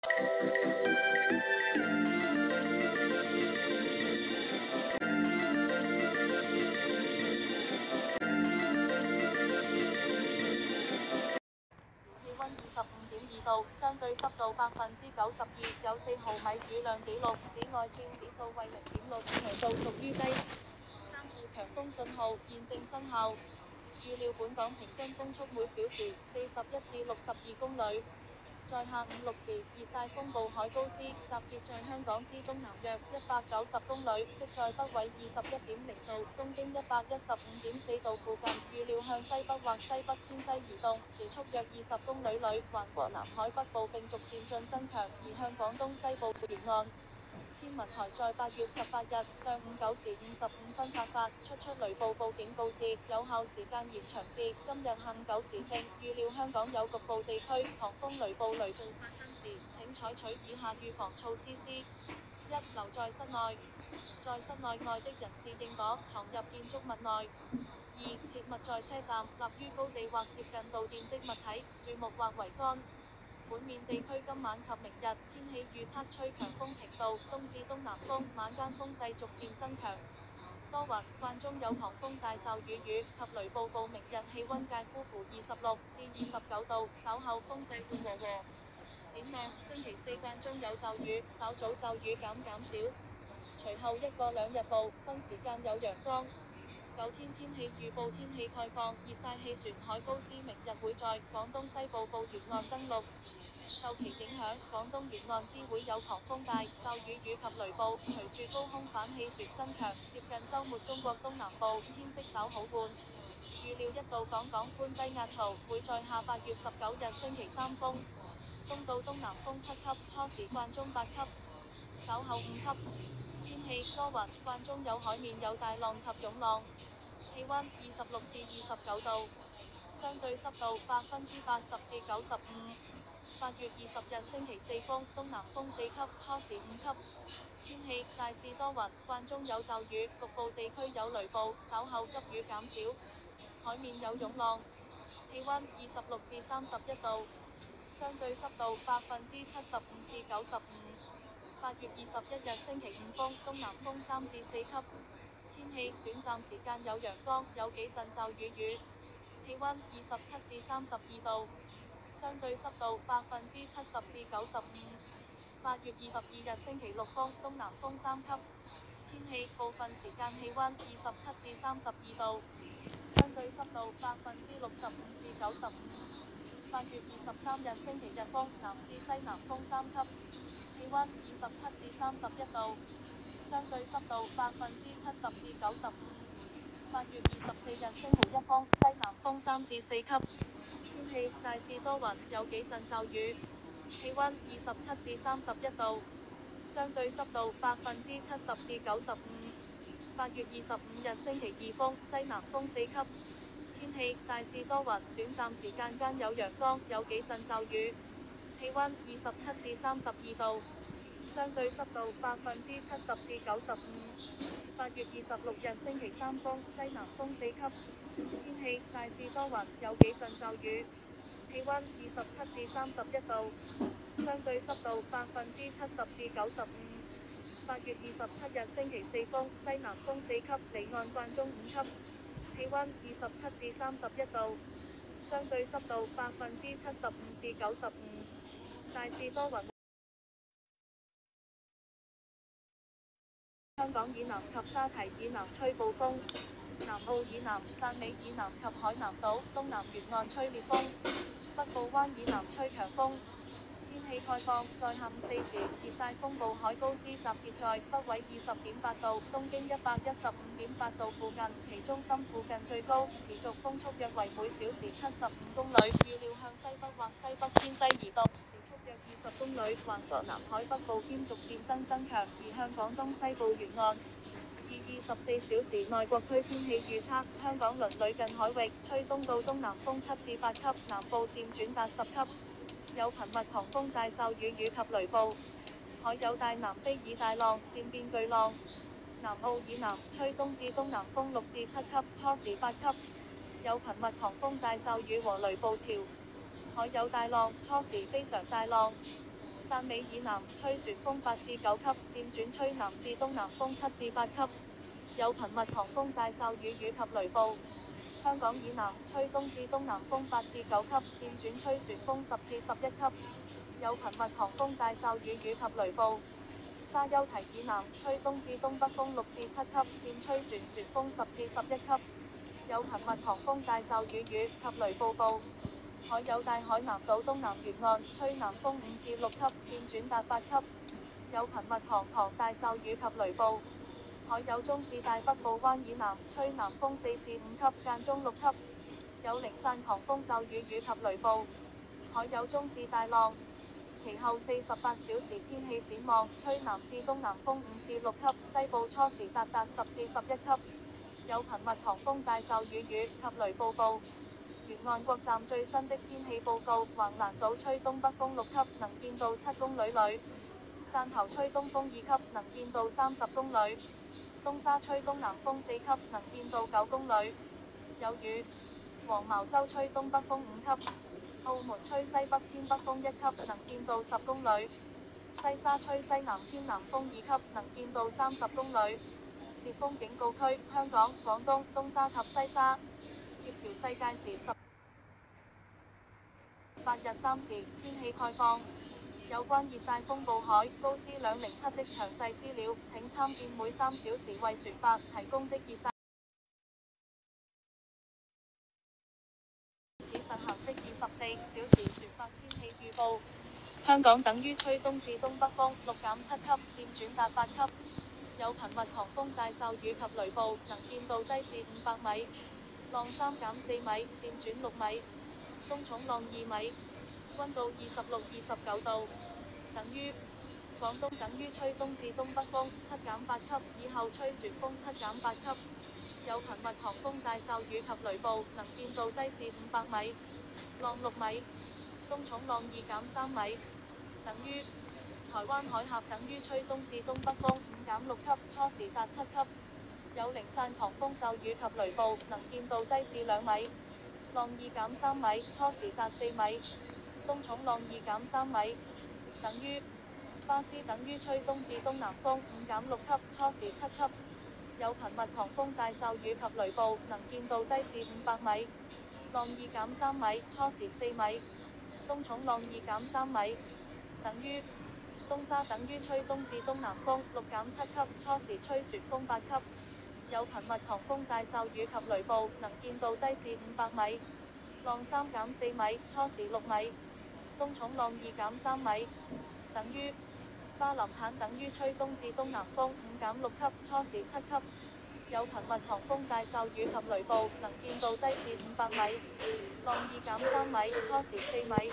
氣溫25.2度，相對濕度92%，有4毫米雨量記錄，紫外線指數為0.6，強度屬於低。3號強風信號現正生效。預料本港平均風速每小時41至62公里。在下午6時，熱帶風暴海高斯集結在香港之東南約190公里，即在北緯21.0度、東經115.4度附近。預料向西北或西北偏西移動，時速約20公里裏，橫過南海北部並逐漸進增強，移向廣東西部沿岸。天文台在8月18日上午9時55分發出雷暴報警告示，有效時間延長至今日下午9時正。預料香港有局部地區狂風雷暴發生時，請採取以下預防措施：1. 留在室內，在室內外的人士應躲藏入建築物內。2. 切勿在車站、立於高地或接近導電的物體、樹木或桅杆。本面地區今晚及明日天氣預測吹強風程度東至東南風，晚間風勢逐漸增強，多雲，間中有狂風大驟雨及雷暴。明日氣溫介乎26至29度，稍後風勢緩和。展望星期4間中有驟雨，稍早驟雨減少，隨後1個2日部分時間有陽光。9天天氣預報。天氣概況：熱帶氣旋海高斯明日會在廣東西部沿岸登陸，受其影響，廣東沿岸之會有狂風大驟雨及雷暴。隨住高空反氣旋增強，接近週末中國東南部，天色稍好轉。預料一道廣寬低壓槽會在下8月19日星期三風東到東南風7級，初時間中8級，稍後5級。天氣多雲，間中有海面有大浪及湧浪。氣溫26至29度，相對濕度80%至95%。8月20日星期四風東南風4級，初時5級。天氣大致多雲，間中有驟雨，局部地區有雷暴，稍後急雨減少，海面有湧浪。氣溫26至31度，相對濕度75%至95%。8月21日星期五風東南風3至4級。天氣短暫時間有陽光，有幾陣驟雨。氣溫27至32度，相對濕度70%至95%。8月22日星期六風東南風3級。天氣部分時間氣溫27至32度，相對濕度65%至95%。8月23日星期日風南至西南風3級。氣溫27至31度，相對濕度70%至95%。8月24日星期一風西南風3至4級。天氣大致多雲，有幾陣驟雨。氣溫27至31度，相對濕度70%至95%。8月25日星期二風西南風4級。天氣大致多雲，短暫時間有陽光，有幾陣驟雨。氣溫27至32度，相對濕度70%至95%。8月26日星期三風西南風4級。天氣大致多雲，有幾陣驟雨。氣溫27至31度，相對濕度70%至95%。8月27日星期四風西南風4級，離岸間中5級。氣溫27至31度，相對濕度75%至95%。大致多雲。香港以南及沙堤以南吹暴風，南澳以南、汕尾以南及海南島東南沿岸吹烈風，北部灣以南吹強風。天氣概況：在下午4時，熱帶風暴海高斯集結在北緯20.8度、東經115.8度附近，其中心附近最高持續風速約為每小時75公里，預料向西北或西北偏西移動，時速約20公里，橫過南海北部兼逐漸增強，移向廣東西部沿岸。以24小時內各區天氣預測：香港鄰里近海域吹東到東南風7至8級，南部漸轉達10級，有頻密狂風大驟雨及雷暴，海有大南非以大浪漸變巨浪。南澳以南吹東至東南風6至7級，初時8級，有頻密狂風大驟雨和雷暴潮，海有大浪，初時非常大浪。汕尾以南吹旋風8至9級，漸轉吹南至東南風7至8級，有頻密狂風大驟雨與及雷暴。香港以南吹東至東南風8至9級，漸轉吹旋風10至11級，有頻密狂風大驟雨與及雷暴。沙丘提以南吹東至東北風6至7級，漸吹旋風10至11級，有頻密狂風大驟雨與及雷暴報。海有大海南島東南沿岸吹南風5至6級，漸轉達8級，有頻密狂大驟雨及雷暴。海有中至大北部灣以南吹南風4至5級，間中6級，有零散狂風驟雨與及雷暴。海有中至大浪。其後48小時天氣展望：吹南至東南風5至6級，西部初時達10至11級，有頻密狂風大驟雨與及雷暴報。沿岸國站最新的天氣報告：橫瀾島吹東北風6級，能見度7公里裏；汕頭吹東風2級，能見度30公里；東沙吹東南風4級，能見度9公里，有雨；黃茅洲吹東北風5級。澳門吹西北偏北風1級，能見度10公里；西沙吹西南偏南風2級，能見度30公里。烈風警告區：香港、廣東、東沙及西沙。協調世界時18日3時天氣概況。有關熱帶風暴海高斯207的詳細資料，請參見每3小時為船舶提供的熱帶實行的24小時船舶天氣預報。香港等於吹東至東北風6-7級，漸轉達8級，有頻密狂風大驟雨及雷暴，能見度低至500米，浪3-4米，漸轉6米，東重浪2米，溫度26-29度，等於廣東等於吹東至東北風7-8級，以後吹旋風7-8級。有頻密狂風大驟雨及雷暴，能見度低至500米，浪6米，東重浪2-3米，等於台灣海峽等於吹東至東北風5-6級，初時達7級，有零散狂風驟雨及雷暴，能見度低至2米，浪2-3米，初時達4米，東重浪2-3米，等於巴士等於吹東至東南風5-6級，初時7級。有頻密狂風大驟雨及雷暴，能見度低至500米，浪2-3米，初時4米，東重浪2-3米，等於東沙等於吹東至東南風6-7級，初時吹旋風8級，有頻密狂風大驟雨及雷暴，能見度低至500米，浪3-4米，初時6米，東重浪2-3米，等於巴林坦等於吹東至東南風5-6級，初時7級，有頻密狂風大驟雨及雷暴，能見度低至500米，浪2-3米，初時4米，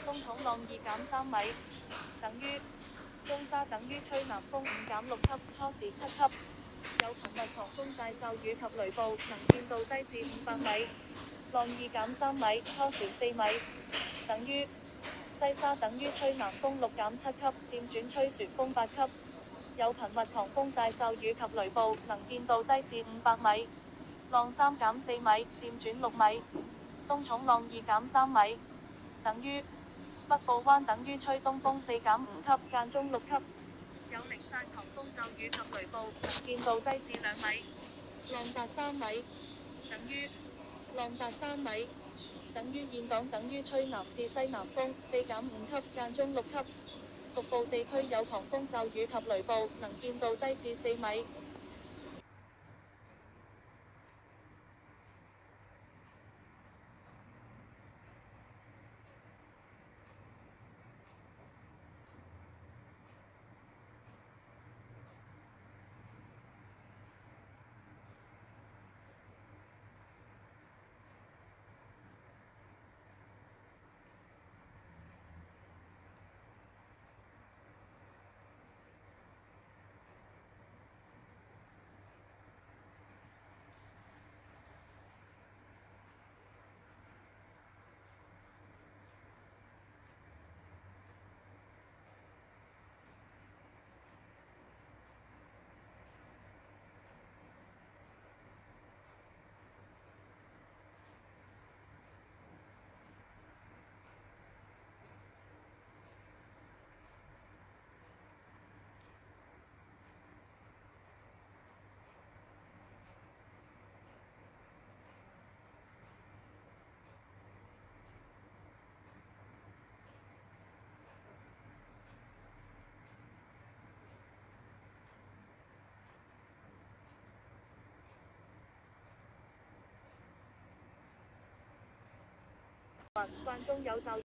東重浪2-3米，等於中沙等於吹南風5-6級，初時7級，有頻密狂風大驟雨及雷暴，能見度低至500米，浪2-3米，初時4米，等於西沙等於吹南風6-7級，漸轉吹旋風8級，有頻密狂風大驟雨及雷暴，能見度低至500米，浪3-4米，漸轉6米，東重浪2-3米，等於北部灣等於吹東風4-5級，間中6級，有零散狂風驟雨及雷暴，能見度低至2米，浪達3米，等於浪達3米。等於峴港等於吹南至西南風4-5級，間中6級，局部地區有狂風驟雨及雷暴，能見度低至4米。關中有就。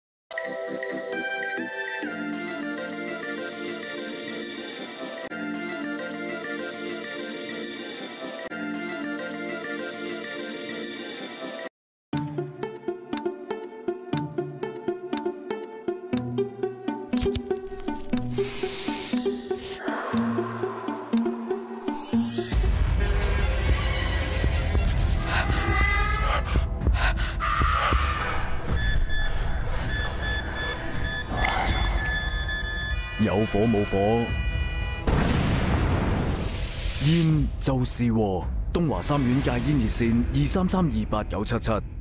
有火冇火，煙就是禍。東華三院戒煙熱線：23328977。